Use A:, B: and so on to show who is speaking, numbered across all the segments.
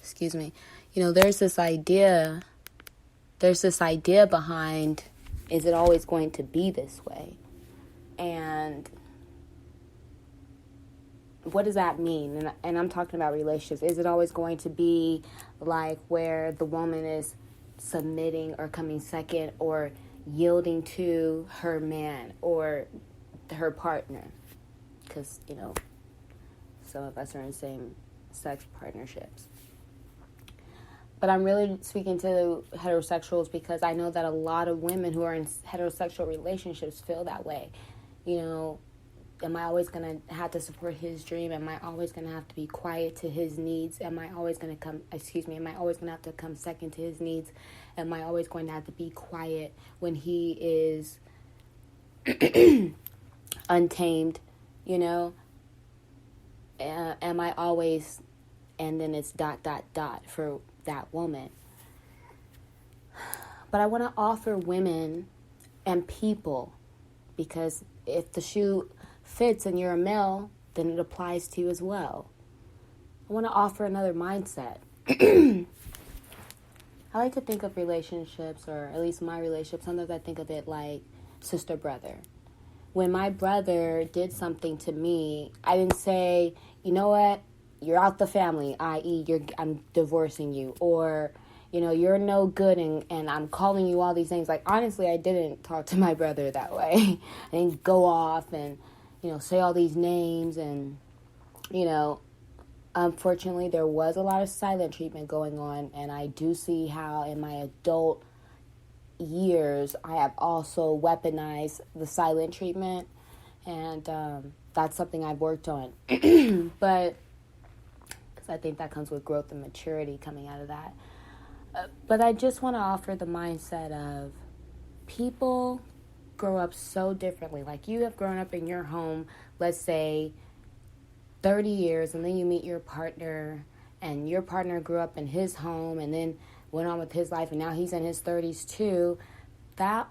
A: Excuse me. There's this idea behind, is it always going to be this way? And what does that mean? And I'm talking about relationships. Is it always going to be like where the woman is submitting or coming second or yielding to her man or her partner? Because, some of us are in same-sex partnerships. But I'm really speaking to heterosexuals because I know that a lot of women who are in heterosexual relationships feel that way. Am I always going to have to support his dream? Am I always going to have to be quiet to his needs? Am I always going to have to come second to his needs? Am I always going to have to be quiet when he is untamed? Am I always, and then it's ... for that woman. But I want to offer women and people, because if the shoe fits and you're a male, then it applies to you as well. I want to offer another mindset. I like to think of relationships, or at least my relationship, sometimes I think of it like sister-brother. When my brother did something to me, I didn't say, you know what, you're out the family, i.e. I'm divorcing you, or, you're no good and I'm calling you all these things. Like, honestly, I didn't talk to my brother that way. I didn't go off and, say all these names. And, unfortunately, there was a lot of silent treatment going on. And I do see how in my adult years, I have also weaponized the silent treatment. And that's something I've worked on. But I think that comes with growth and maturity coming out of that. But I just want to offer the mindset of people grow up so differently. Like, you have grown up in your home, let's say 30 years, and then you meet your partner, and your partner grew up in his home and then went on with his life, and now he's in his 30s too.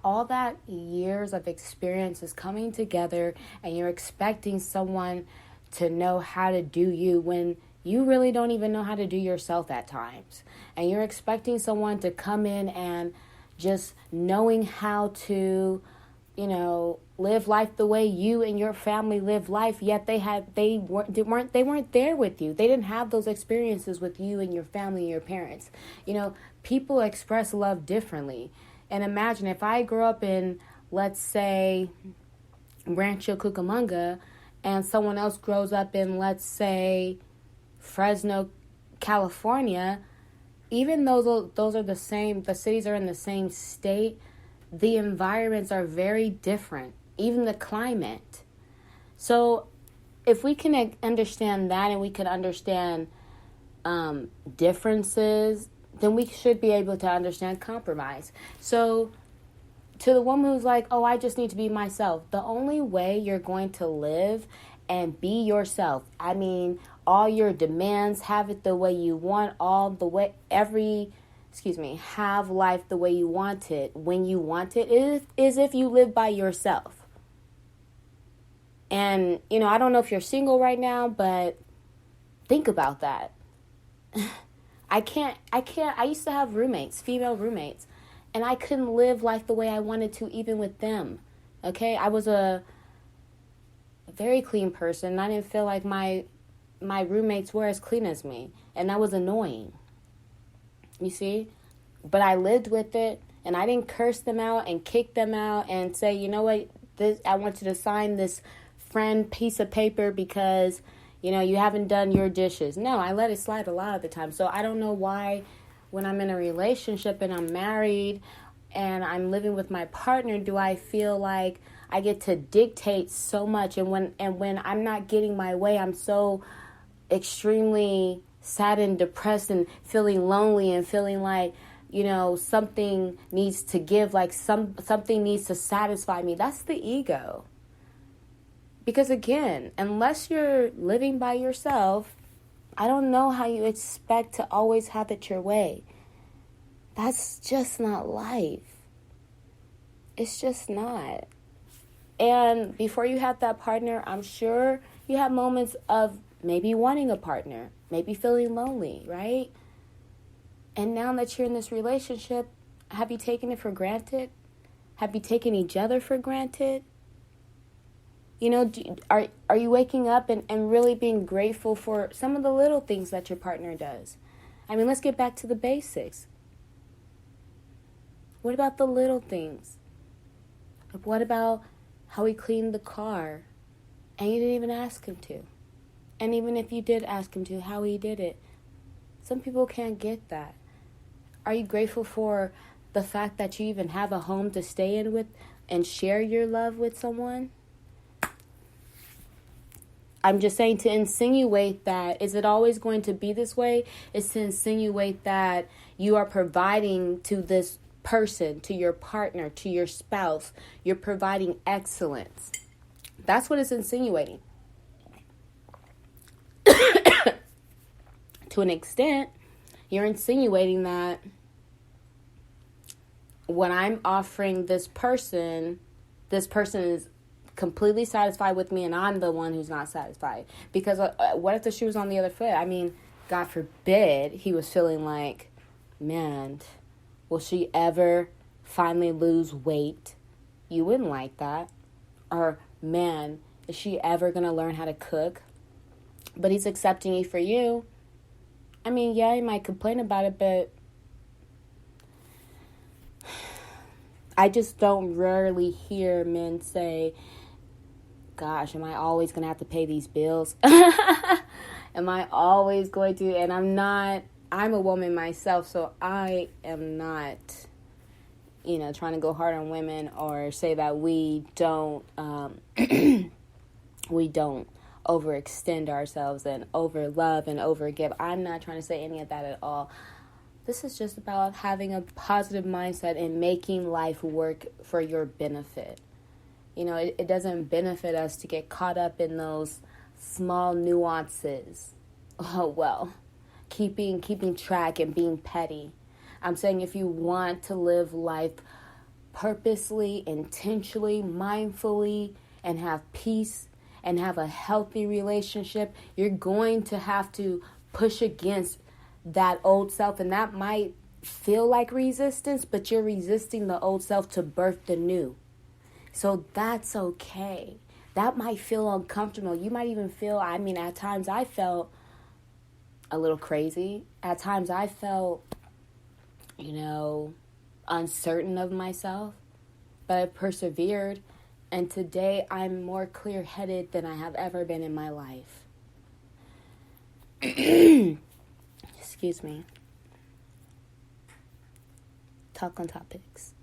A: All that years of experience is coming together, and you're expecting someone to know how to do you when you really don't even know how to do yourself at times. And you're expecting someone to come in and just knowing how to, live life the way you and your family live life, yet they weren't there with you. They didn't have those experiences with you and your family and your parents. People express love differently. And imagine if I grew up in, let's say, Rancho Cucamonga, and someone else grows up in, let's say, Fresno, California. Even though those are the same, the cities are in the same state, the environments are very different, even the climate. So if we can understand that, and we can understand differences, then we should be able to understand compromise. So to the woman who's like, oh, I just need to be myself, the only way you're going to live and be yourself, all your demands, have it the way you want, have life the way you want it, when you want it, is if you live by yourself. And, I don't know if you're single right now, but think about that. I used to have roommates, female roommates, and I couldn't live life the way I wanted to, even with them. Okay? I was a very clean person. I didn't feel like my roommates were as clean as me, and that was annoying. You see? But I lived with it, and I didn't curse them out and kick them out and say, you know what, I want you to sign this friend piece of paper because, you haven't done your dishes. No, I let it slide a lot of the time. So I don't know why when I'm in a relationship and I'm married and I'm living with my partner, do I feel like I get to dictate so much, and when I'm not getting my way, I'm so extremely sad and depressed and feeling lonely and feeling like, something needs to give, like something needs to satisfy me. That's the ego. Because again, unless you're living by yourself, I don't know how you expect to always have it your way. That's just not life. It's just not. And before you had that partner, I'm sure you had moments of maybe wanting a partner, maybe feeling lonely, right? And now that you're in this relationship, have you taken it for granted? Have you taken each other for granted? You know, are you waking up and really being grateful for some of the little things that your partner does? I mean, let's get back to the basics. What about the little things? What about how he cleaned the car and you didn't even ask him to? And even if you did ask him to, how he did it. Some people can't get that. Are you grateful for the fact that you even have a home to stay in with and share your love with someone? I'm just saying, to insinuate that, is it always going to be this way? Is to insinuate that you are providing to this person, to your partner, to your spouse. You're providing excellence. That's what it's insinuating. To an extent, you're insinuating that when I'm offering this person is completely satisfied with me and I'm the one who's not satisfied. Because what if the shoe was on the other foot? I mean, God forbid he was feeling like, man, will she ever finally lose weight? You wouldn't like that. Or, man, is she ever going to learn how to cook? But he's accepting you for you. I mean, yeah, he might complain about it, but I just don't rarely hear men say, gosh, am I always going to have to pay these bills? Am I always going to? And I'm a woman myself, so I am not, trying to go hard on women or say that we don't, we don't overextend ourselves and over love and over give. I'm not trying to say any of that at all. This is just about having a positive mindset and making life work for your benefit. It doesn't benefit us to get caught up in those small nuances. Oh, well, keeping track and being petty. I'm saying if you want to live life purposely, intentionally, mindfully, and have peace and have a healthy relationship, you're going to have to push against that old self. And that might feel like resistance, but you're resisting the old self to birth the new. So that's okay. That might feel uncomfortable. You might even feel, at times I felt a little crazy. At times I felt, uncertain of myself. But I persevered. And today I'm more clear-headed than I have ever been in my life. Excuse me. Talk on topics.